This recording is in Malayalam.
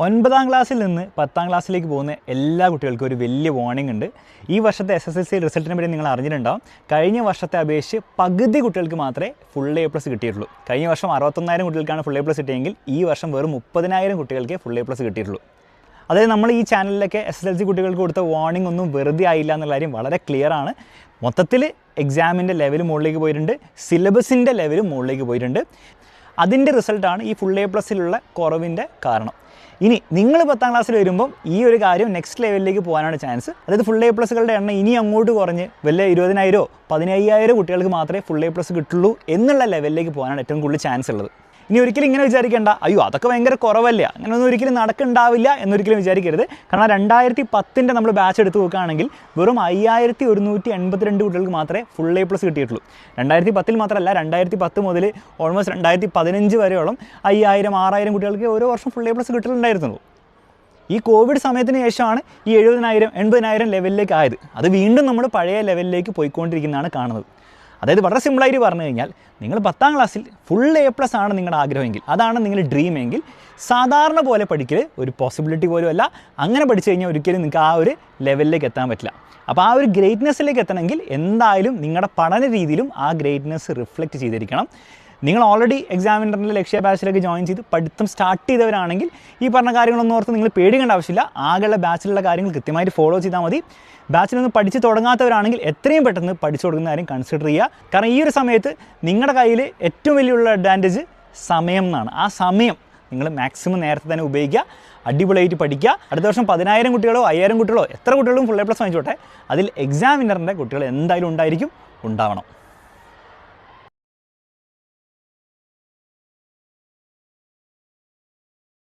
9ാം ക്ലാസ്സിൽ നിന്ന് 10ാം ക്ലാസ്സിലേക്ക് പോകുന്ന എല്ലാ കുട്ടികൾക്കും ഒരു വലിയ വാർണിംഗ് ഉണ്ട്. ഈ വർഷത്തെ SSLC റിസൾട്ടിനെ പറ്റി നിങ്ങൾ അറിഞ്ഞിട്ടുണ്ടാവും. കഴിഞ്ഞ വർഷത്തെ അപേക്ഷിച്ച് പകുതി കുട്ടികൾക്ക് മാത്രമേ ഫുൾ A+ കിട്ടിയിട്ടുള്ളൂ. കഴിഞ്ഞ വർഷം 61,000 കുട്ടികൾക്കാണ് ഫുൾ A+ കിട്ടിയെങ്കിൽ ഈ വർഷം വെറും 30,000 കുട്ടികൾക്കേ ഫുൾ A+ കിട്ടിയിട്ടുള്ളൂ. അതായത് നമ്മൾ ഈ ചാനലിലൊക്കെ SSLC കുട്ടികൾക്ക് കൊടുത്ത വാർണിംഗ് ഒന്നും വെറുതെ ആയില്ല എന്നുള്ള കാര്യം വളരെ ക്ലിയർ ആണ്. മൊത്തത്തിൽ എക്സാമിൻ്റെ ലെവൽ മുകളിലേക്ക് പോയിട്ടുണ്ട്, സിലബസിൻ്റെ ലെവൽ മുകളിലേക്ക് പോയിട്ടുണ്ട്. അതിൻ്റെ റിസൾട്ടാണ് ഈ ഫുൾ A+ലുള്ള കുറവിൻ്റെ കാരണം. ഇനി നിങ്ങൾ 10ാം ക്ലാസ്സിൽ വരുമ്പം ഈ ഒരു കാര്യം നെക്സ്റ്റ് ലെവലിലേക്ക് പോകാനാണ് ചാൻസ്. അതായത് ഫുൾ A+കളുടെ എണ്ണം ഇനി അങ്ങോട്ട് കുറഞ്ഞ് വല്ല 20,000 15,000 കുട്ടികൾക്ക് മാത്രമേ ഫുൾ A+ കിട്ടുള്ളൂ എന്നുള്ള ലെവലിലേക്ക് പോകാനാണ് ഏറ്റവും കൂടുതൽ ചാൻസ് ഉള്ളത്. ഇനി ഒരിക്കലും ഇങ്ങനെ വിചാരിക്കേണ്ട, അയ്യോ അതൊക്കെ ഭയങ്കര കുറവല്ല, അങ്ങനെയൊന്നും ഒരിക്കലും നടക്കുന്നുണ്ടാവില്ല എന്നൊരിക്കലും വിചാരിക്കരുത്. കാരണം 2010 നമ്മൾ ബാച്ച് എടുത്ത് നോക്കുകയാണെങ്കിൽ വെറും 5,182 കുട്ടികൾക്ക് മാത്രമേ ഫുൾ A+ കിട്ടിയിട്ടുള്ളൂ. 2010 മാത്രമല്ല, 2010 മുതൽ ഓൾമോസ്റ്റ് 2015 വരെയോളം 5,000 6,000 കുട്ടികൾക്ക് ഓരോ വർഷം ഫുൾ A+ കിട്ടലുണ്ടായിരുന്നുള്ളൂ. ഈ കോവിഡ് സമയത്തിന് ശേഷമാണ് ഈ 70,000 80,000 ലെവലിലേക്ക് ആയത്. അത് വീണ്ടും നമ്മൾ പഴയ ലെവലിലേക്ക് പോയിക്കൊണ്ടിരിക്കുന്നതാണ് കാണുന്നത്. അതായത് വളരെ സിമ്പിളായിട്ട് പറഞ്ഞു കഴിഞ്ഞാൽ, നിങ്ങൾ 10ാം ക്ലാസ്സിൽ ഫുൾ A+ ആണ് നിങ്ങളുടെ ആഗ്രഹമെങ്കിൽ, അതാണ് നിങ്ങളുടെ ഡ്രീം എങ്കിൽ, സാധാരണ പോലെ പഠിക്കൽ ഒരു പോസിബിലിറ്റി പോലും അല്ല. അങ്ങനെ പഠിച്ചു കഴിഞ്ഞാൽ ഒരിക്കലും നിങ്ങൾക്ക് ആ ഒരു ലെവലിലേക്ക് എത്താൻ പറ്റില്ല. അപ്പോൾ ആ ഒരു ഗ്രേറ്റ്നെസ്സിലേക്ക് എത്തണമെങ്കിൽ എന്തായാലും നിങ്ങളുടെ പഠന രീതിയിലും ആ ഗ്രേറ്റ്നെസ് റിഫ്ലക്റ്റ് ചെയ്തിരിക്കണം. നിങ്ങൾ ഓൾറെഡി എക്സാമിനറിൻ്റെ ലക്ഷ്യ ബാച്ചിലേക്ക് ജോയിൻ ചെയ്ത് പഠിത്തം സ്റ്റാർട്ട് ചെയ്തവരാണെങ്കിൽ ഈ പറഞ്ഞ കാര്യങ്ങളൊന്നും ഓർത്ത് നിങ്ങൾ പേടിക്കേണ്ട ആവശ്യമില്ല. ആകെയുള്ള ബാച്ചിലുള്ള കാര്യങ്ങൾ കൃത്യമായിട്ട് ഫോളോ ചെയ്താൽ മതി. ബാച്ചിലൊന്നും പഠിച്ച് തുടങ്ങാത്തവരാണെങ്കിൽ എത്രയും പെട്ടെന്ന് പഠിച്ചു കൊടുക്കുന്ന കാര്യം കൺസിഡർ ചെയ്യുക. കാരണം ഈ ഒരു സമയത്ത് നിങ്ങളുടെ കയ്യിൽ ഏറ്റവും വലിയുള്ള അഡ്വാൻറ്റേജ് സമയം എന്നാണ്. ആ സമയം നിങ്ങൾ മാക്സിമം നേരത്തെ തന്നെ ഉപയോഗിക്കുക, അടിപൊളിയായിട്ട് പഠിക്കുക. അടുത്ത വർഷം 10,000 കുട്ടികളോ 5,000 കുട്ടികളോ എത്ര കുട്ടികളും ഫുൾ A+ വാങ്ങിച്ചോട്ടെ, അതിൽ എക്സാമിനറിൻ്റെ കുട്ടികൾ എന്തായാലും ഉണ്ടാവണം.